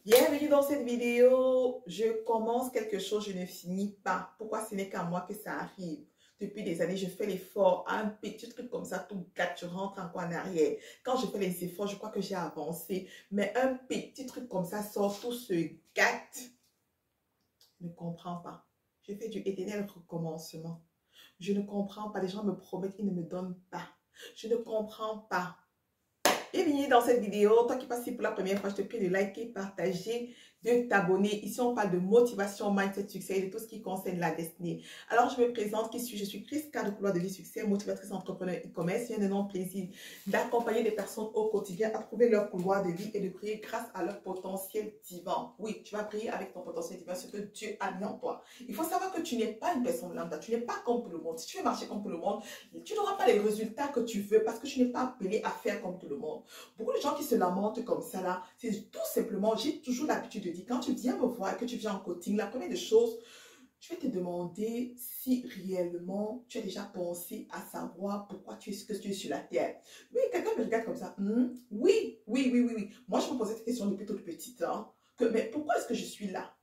Bienvenue dans cette vidéo. Je commence quelque chose, je ne finis pas. Pourquoi ce n'est qu'à moi que ça arrive? Depuis des années, je fais l'effort. Un petit truc comme ça, tout gâte, je rentre encore en arrière. Quand je fais les efforts, je crois que j'ai avancé. Mais un petit truc comme ça sort, tout se gâte. Je ne comprends pas. Je fais du éternel recommencement. Je ne comprends pas. Les gens me promettent, ils ne me donnent pas. Je ne comprends pas. Bienvenue dans cette vidéo. Toi qui passes ici pour la première fois, je te prie de liker, partager, de t'abonner. Ici, on parle de motivation, mindset, succès et de tout ce qui concerne la destinée. Alors, je me présente. Qui suis-je? Je suis Chriska de Couloir de vie succès, motivatrice entrepreneur e-commerce. J'ai un énorme plaisir d'accompagner des personnes au quotidien à trouver leur couloir de vie et de briller grâce à leur potentiel divin. Oui, tu vas briller avec ton potentiel divin, ce que Dieu a mis en toi. Il faut savoir que tu n'es pas une personne lambda. Tu n'es pas comme tout le monde. Si tu veux marcher comme tout le monde, tu n'auras pas les résultats que tu veux parce que tu n'es pas appelé à faire comme tout le monde. Beaucoup de gens qui se lamentent comme ça là, c'est tout simplement, j'ai toujours l'habitude de dire, quand tu viens me voir et que tu viens en coaching, la première des choses, je vais te demander si réellement tu as déjà pensé à savoir pourquoi tu es ce que tu es sur la terre. Oui, quelqu'un me regarde comme ça. Oui, oui, oui, oui, oui. Moi, je me posais cette question depuis toute petite. Hein, mais pourquoi est-ce que je suis là?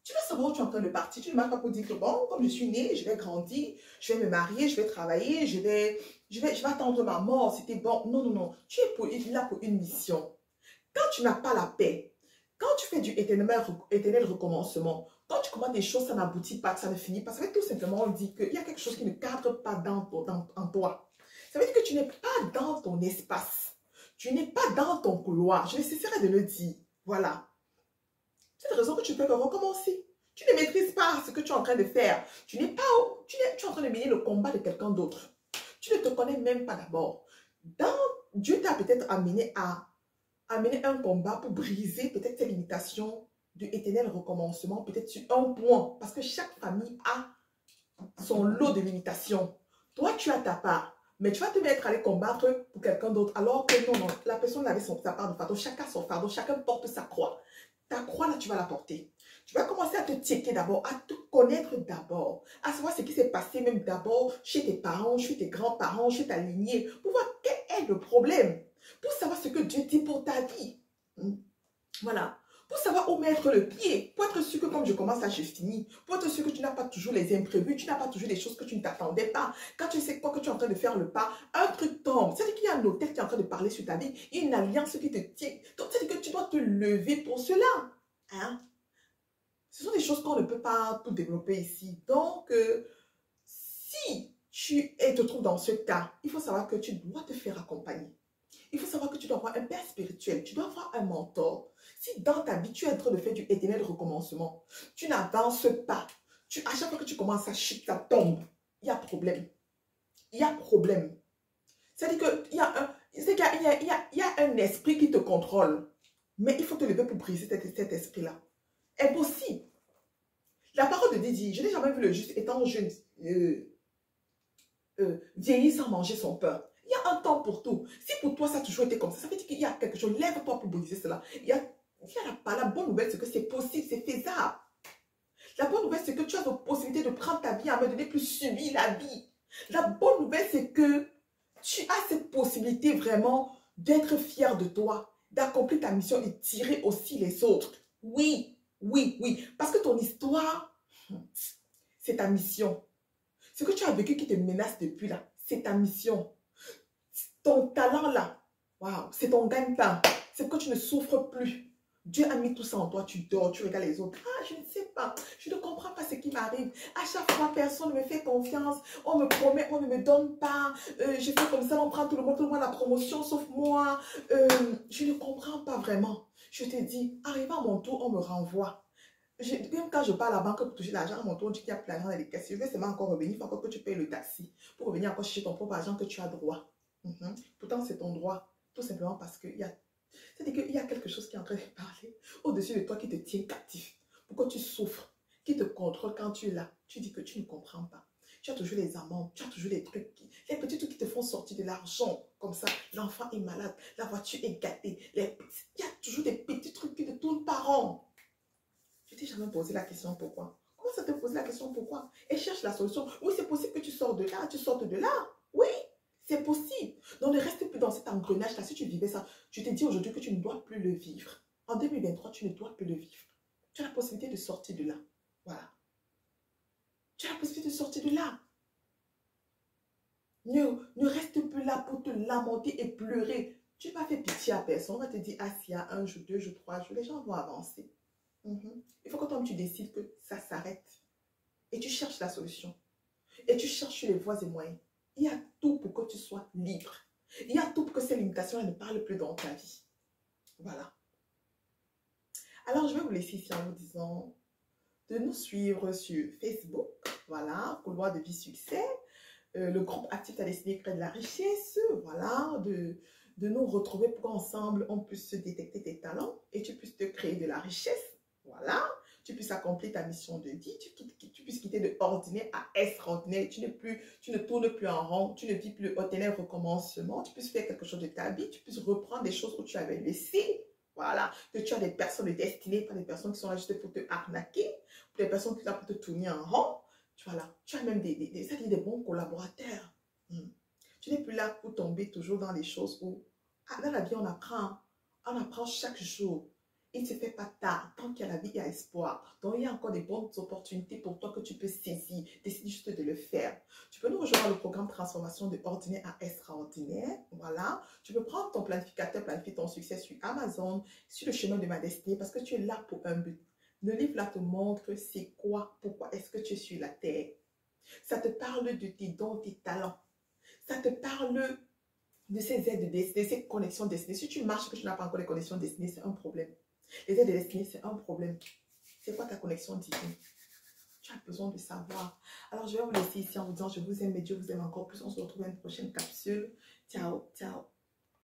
Tu vas savoir où tu es en train de partir. Tu ne marches pas pour dire que bon, comme je suis née, je vais grandir, je vais me marier, je vais travailler, je vais attendre ma mort. C'était bon. Non, non, non. Tu es là pour une mission. Quand tu n'as pas la paix, quand tu fais du éternel recommencement, quand tu commandes des choses, ça n'aboutit pas, ça ne finit pas, ça veut tout simplement dire qu'il y a quelque chose qui ne cadre pas en toi. Ça veut dire que tu n'es pas dans ton espace. Tu n'es pas dans ton couloir. Je nécessaire de le dire. Voilà. C'est la raison que tu peux recommencer. Tu ne maîtrises pas ce que tu es en train de faire. Tu n'es pas, tu es en train de mener le combat de quelqu'un d'autre. Tu ne te connais même pas d'abord. Dieu t'a peut-être amené à amener un combat pour briser peut-être tes limitations de éternel recommencement, peut-être sur un point. Parce que chaque famille a son lot de limitations. Toi, tu as ta part. Mais tu vas te mettre à aller combattre pour quelqu'un d'autre. Alors que non, non, la personne avait sa part de fardeau. Chacun son fardeau. Chacun porte sa croix. Ta croix, là, tu vas la porter. Tu vas commencer à te checker d'abord, à te connaître d'abord, à savoir ce qui s'est passé même d'abord chez tes parents, chez tes grands-parents, chez ta lignée, pour voir quel est le problème, pour savoir ce que Dieu dit pour ta vie. Voilà. Pour savoir où mettre le pied, pour être sûr que comme je commence là, je finis, pour être sûr que tu n'as pas toujours les imprévus, tu n'as pas toujours des choses que tu ne t'attendais pas. Quand tu sais quoi que tu es en train de faire le pas, un truc tombe. C'est-à-dire qu'il y a un hôtel qui est en train de parler sur ta vie, il y a une alliance qui te tient. Donc, c'est-à-dire que tu dois te lever pour cela. Hein? Ce sont des choses qu'on ne peut pas tout développer ici. Donc, si te trouves dans ce cas, il faut savoir que tu dois te faire accompagner. Il faut savoir que tu dois avoir un père spirituel, tu dois avoir un mentor. Si dans ta vie, tu es en train de faire du éternel recommencement, tu n'avances pas, à chaque fois que tu commences à chuter, ça tombe, il y a problème. Il y a problème. C'est-à-dire qu'il y a un esprit qui te contrôle. Mais il faut te lever pour briser cet esprit-là. Impossible. La parole de Dieu dit, je n'ai jamais vu le juste étant jeune, vieillir sans manger son pain. Il y a un temps pour tout. Si pour toi ça a toujours été comme ça veut dire qu'il y a quelque chose. Lève-toi pour briser cela. La bonne nouvelle, c'est que c'est possible, c'est faisable. La bonne nouvelle, c'est que tu as la possibilité de prendre ta vie à main, de ne plus subir la vie. La bonne nouvelle, c'est que tu as cette possibilité vraiment d'être fier de toi, d'accomplir ta mission et tirer aussi les autres. Oui, oui, oui. Parce que ton histoire, c'est ta mission. Ce que tu as vécu qui te menace depuis là, c'est ta mission. Ton talent là, waouh, c'est ton gagne-pain. C'est que tu ne souffres plus. Dieu a mis tout ça en toi, tu dors, tu regardes les autres. Ah, je ne sais pas, je ne comprends pas ce qui m'arrive. À chaque fois, personne ne me fait confiance. On me promet, on ne me donne pas. Je fais comme ça, on prend tout le monde la promotion, sauf moi. Je ne comprends pas vraiment. Je te dis, arrivé à mon tour, on me renvoie. Même quand je pars à la banque pour toucher l'argent, à mon tour, on dit qu'il y a plein d'argent dans les caisses. Je vais seulement encore revenir, il faut encore que tu payes le taxi pour revenir encore chercher ton propre argent que tu as droit. Pourtant, c'est ton droit. Tout simplement parce qu'il y a... C'est-à-dire qu'il y a quelque chose qui est en train de parler au-dessus de toi qui te tient captif. Pourquoi tu souffres, qui te contrôle quand tu es là. Tu dis que tu ne comprends pas. Tu as toujours les amendes, tu as toujours les trucs, les petits trucs qui te font sortir de l'argent. Comme ça, l'enfant est malade, la voiture est gâtée. Il y a toujours des petits trucs qui te tournent par an. Tu t'es jamais posé la question pourquoi? Comment ça te pose la question pourquoi? Et cherche la solution. Oui, c'est possible que tu sortes de là, tu sortes de là. Oui, c'est possible. Donc ne reste plus dans cet engrenage-là. Si tu vivais ça, je te dis aujourd'hui que tu ne dois plus le vivre. En 2023, tu ne dois plus le vivre. Tu as la possibilité de sortir de là. Voilà. Tu as la possibilité de sortir de là. Ne reste plus là pour te lamenter et pleurer. Tu n'as pas fait pitié à personne. On va te dire, ah, s'il y a un jour, 2 jours, 3 jours, les gens vont avancer. Il faut que toi, tu décides que ça s'arrête. Et tu cherches la solution. Et tu cherches les voies et moyens. Il y a tout pour que tu sois libre. Il y a tout pour que ces limitations ne parlent plus dans ta vie. Voilà. Alors, je vais vous laisser ici en vous disant de nous suivre sur Facebook. Voilà, Couloir de vie succès. Le groupe actif à destiné crée de la richesse. Voilà, de nous retrouver pour qu'ensemble, on puisse détecter tes talents et tu puisses te créer de la richesse. Voilà, tu puisses accomplir ta mission de vie, tu puisses quitter de ordinaire à extraordinaire. Tu ne tournes plus en rond, tu ne vis plus ordinaire recommencement. Tu puisses faire quelque chose de ta vie, tu puisses reprendre des choses où tu avais laissé. Voilà, que tu as des personnes destinées, pas des personnes qui sont là juste pour te arnaquer, pour des personnes qui sont là pour te tourner en rond. Voilà, tu as même des bons collaborateurs. Tu n'es plus là pour tomber toujours dans les choses où, dans la vie, on apprend chaque jour. Il ne se fait pas tard. Tant qu'il y a la vie, il y a espoir. Donc, il y a encore des bonnes opportunités pour toi que tu peux saisir. Décide juste de le faire. Tu peux nous rejoindre le programme Transformation de ordinaire à extraordinaire. Voilà. Tu peux prendre ton planificateur, planifier ton succès sur Amazon, sur le chemin de ma destinée, parce que tu es là pour un but. Le livre-là te montre c'est quoi, pourquoi est-ce que tu es sur la terre. Ça te parle de tes dons, tes talents. Ça te parle de ces aides de destinée, ces connexions destinées. Si tu marches et que tu n'as pas encore les connexions destinées, c'est un problème. Les aides de destinée, c'est un problème. C'est quoi ta connexion divine? Tu as besoin de savoir. Alors, je vais vous laisser ici en vous disant je vous aime et Dieu vous aime encore plus. On se retrouve dans une prochaine capsule. Ciao, ciao.